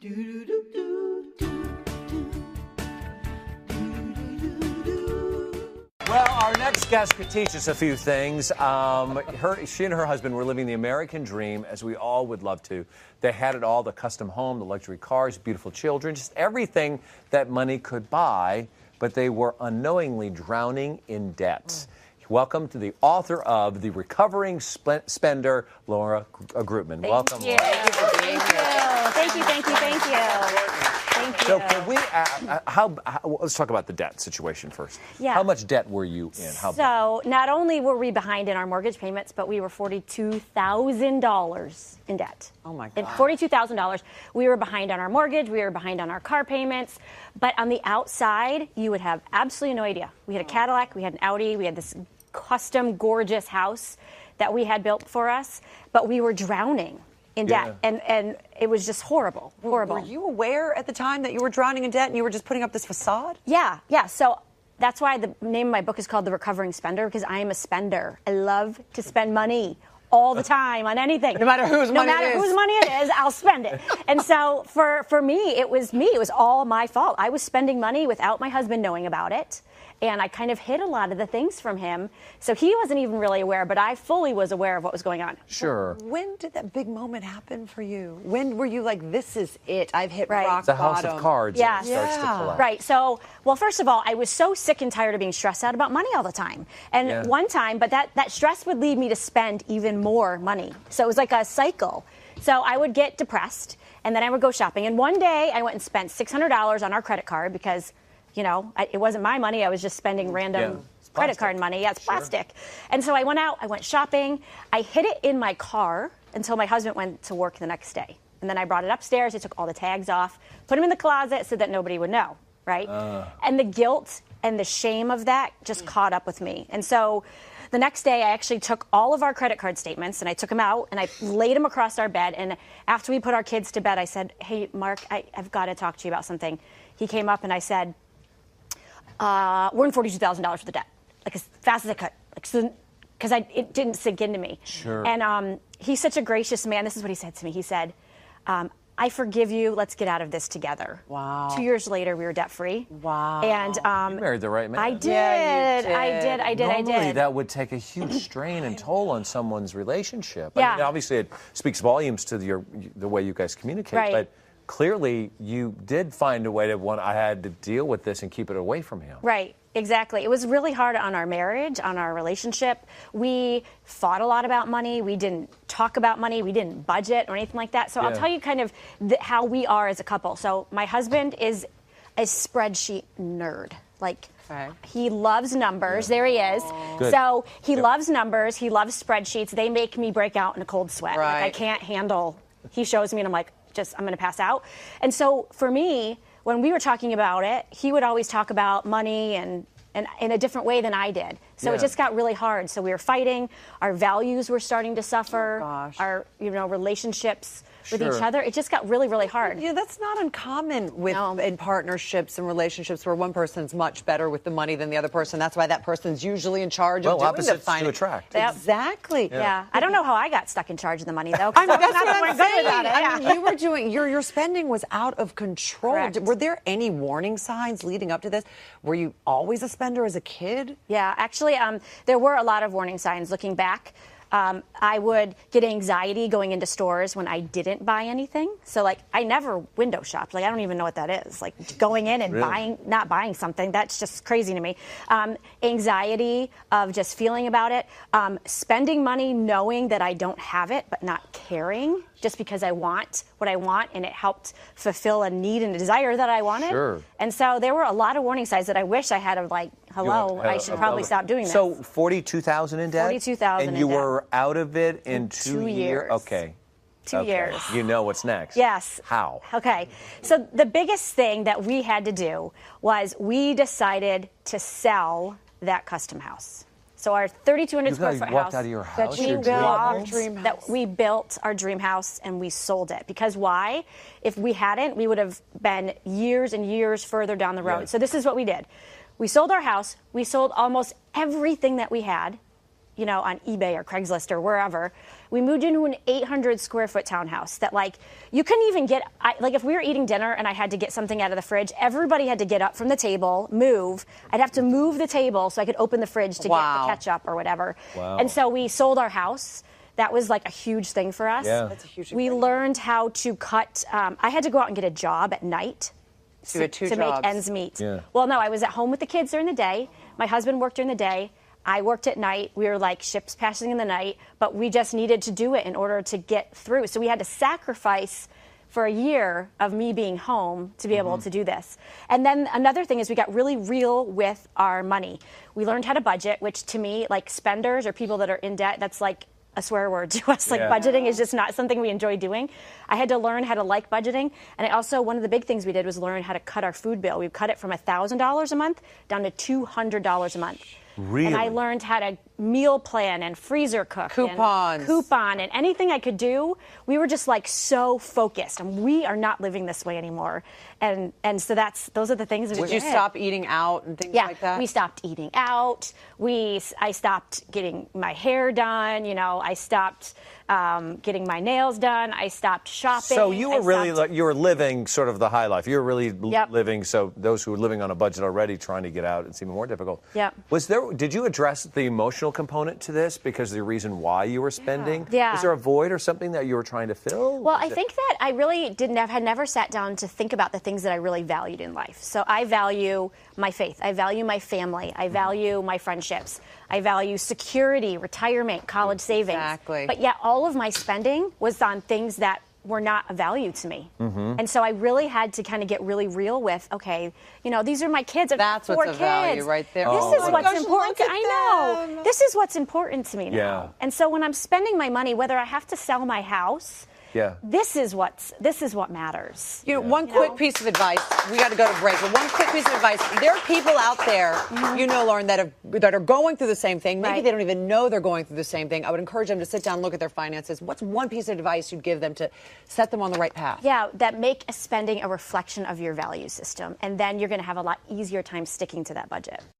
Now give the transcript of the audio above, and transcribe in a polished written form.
Well, our next guest could teach us a few things. She and her husband were living the American dream, as we all would love to. They had it all, the custom home, the luxury cars, beautiful children, just everything that money could buy, but they were unknowingly drowning in debt. Welcome to the author of The Recovering Spender, Laura Grootman. Welcome, Laura. Thank you. Thank you. So can we, let's talk about the debt situation first. Yeah. How much debt were you in? So not only were we behind in our mortgage payments, but we were $42,000 in debt. Oh my God. $42,000. We were behind on our mortgage. We were behind on our car payments. But on the outside, you would have absolutely no idea. We had a Cadillac. We had an Audi. We had this custom, gorgeous house that we had built for us. But we were drowning in debt, and it was just horrible. Were you aware at the time that you were drowning in debt and you were just putting up this facade? Yeah. So that's why the name of my book is called The Recovering Spender, because I am a spender. I love to spend money all the time on anything. No matter whose money it is, I'll spend it. And so for me. It was all my fault. I was spending money without my husband knowing about it. And I kind of hid a lot of the things from him. So he wasn't even really aware, but I fully was aware of what was going on. Sure. When did that big moment happen for you? When were you like, this is it, I've hit Right. rock The bottom? house of cards Yeah. starts to collapse. Right. So, well, first of all, I was so sick and tired of being stressed out about money all the time. And one time, but that stress would lead me to spend even more money. So it was like a cycle. So I would get depressed, and then I would go shopping. And one day, I went and spent $600 on our credit card because, it wasn't my money. I was just spending random credit card money. Yeah, it's plastic. And so I went out, I went shopping. I hid it in my car until my husband went to work the next day. And then I brought it upstairs. I took all the tags off, put them in the closet so that nobody would know, right? And the guilt and the shame of that just caught up with me. And so the next day, I actually took all of our credit card statements, and I took them out, and I laid them across our bed. And after we put our kids to bed, I said, hey, Mark, I've got to talk to you about something. He came up, and I said, we're in $42,000 for the debt, like as fast as I could, because it didn't sink into me. Sure. And he's such a gracious man. This is what he said to me. He said, I forgive you. Let's get out of this together. Wow. 2 years later, we were debt free. Wow. And You married the right man. I did. Yeah, you did. I did. Normally, that would take a huge strain and toll on someone's relationship. Yeah. I mean, obviously, it speaks volumes to the way you guys communicate. Right. But clearly, you did find a way to I had to deal with this and keep it away from him. Right. Exactly. It was really hard on our marriage, on our relationship. We fought a lot about money. We didn't talk about money. We didn't budget or anything like that. So I'll tell you kind of how we are as a couple. So my husband is a spreadsheet nerd. He loves numbers. There he is. Good. So he loves numbers. He loves spreadsheets. They make me break out in a cold sweat. Right. I can't handle. He shows me and I'm like, I'm going to pass out. And so for me, when we were talking about it, he would always talk about money and in a different way than I did. So it just got really hard. So we were fighting. Our values were starting to suffer. Oh, gosh. Our relationships with each other. It just got really, really hard. Yeah, that's not uncommon in partnerships and relationships where one person's much better with the money than the other person. That's why that person's usually in charge of doing the opposites finance. to attract. Yep. Exactly. Yeah. I don't know how I got stuck in charge of the money, though. I mean, that's not what doing I'm good saying. without it. I mean, you were doing your spending was out of control. Correct. Were there any warning signs leading up to this? Were you always a spender as a kid? Yeah, actually, there were a lot of warning signs looking back. I would get anxiety going into stores when I didn't buy anything. So, I never window shopped. I don't even know what that is. Going in and not buying something, that's just crazy to me. Anxiety of just feeling about it. Spending money knowing that I don't have it, but not caring just because I want what I want, and it helped fulfill a need and a desire that I wanted. Sure. And so there were a lot of warning signs that I wish I had of hello, I should probably stop doing this. So $42,000 in debt? $42,000 And in you debt. were out of it in 2 years? Okay. 2 years. You know what's next. Yes. How? Okay. So the biggest thing that we had to do was we decided to sell that custom house. So our 3,200 square foot house. You walked out of your house? We built our dream house and we sold it. Because why? If we hadn't, we would have been years and years further down the road. Yeah. So this is what we did. We sold our house. We sold almost everything that we had on eBay or Craigslist or wherever. We moved into an 800 square foot townhouse that you couldn't even get, if we were eating dinner and I had to get something out of the fridge, everybody had to get up from the table, move. I'd have to move the table so I could open the fridge to get the ketchup or whatever. Wow. And so we sold our house. That was a huge thing for us. Yeah. That's a huge thing. We learned how to cut. I had to go out and get a job at night to make ends meet. Yeah. Well, no, I was at home with the kids during the day. My husband worked during the day. I worked at night. We were like ships passing in the night, but we just needed to do it in order to get through. So we had to sacrifice for a year of me being home to be able to do this. And then another thing is we got really real with our money. We learned how to budget, which to me, spenders or people that are in debt, that's like a swear word to us. Budgeting is just not something we enjoy doing. I had to learn how to like budgeting. And I also, one of the big things we did was learn how to cut our food bill. We cut it from $1,000 a month down to $200 a month. Really? And I learned how to meal plan and freezer cook. Coupons. And coupon and anything I could do. We were just so focused. And we are not living this way anymore. And so those are the things that we did. Did you stop eating out and things like that? We stopped eating out. I stopped getting my hair done. I stopped getting my nails done. I stopped shopping. So you were you were living sort of the high life. You were really living. So those who were living on a budget already, trying to get out, it's even more difficult. Yep. Did you address the emotional component to this because of the reason why you were spending? Yeah. Was there a void or something that you were trying to fill? Well, I think that I really had never sat down to think about the things that I really valued in life. So I value my faith. I value my family. I value my friendships. I value security, retirement, college savings. Exactly. But yet all of my spending was on things that were not a value to me. And so I really had to kind of get really real with, okay, these are my kids. That's four what's a kids. value right there. This is what's important. I know. This is what's important to me now. Yeah. And so when I'm spending my money, whether I have to sell my house, this is what matters. One quick piece of advice. We got to go to break. But one quick piece of advice. There are people out there, Lauren, that are going through the same thing. Maybe they don't even know they're going through the same thing. I would encourage them to sit down and look at their finances. What's one piece of advice you'd give them to set them on the right path? Yeah, that make spending a reflection of your value system, and then you're going to have a lot easier time sticking to that budget.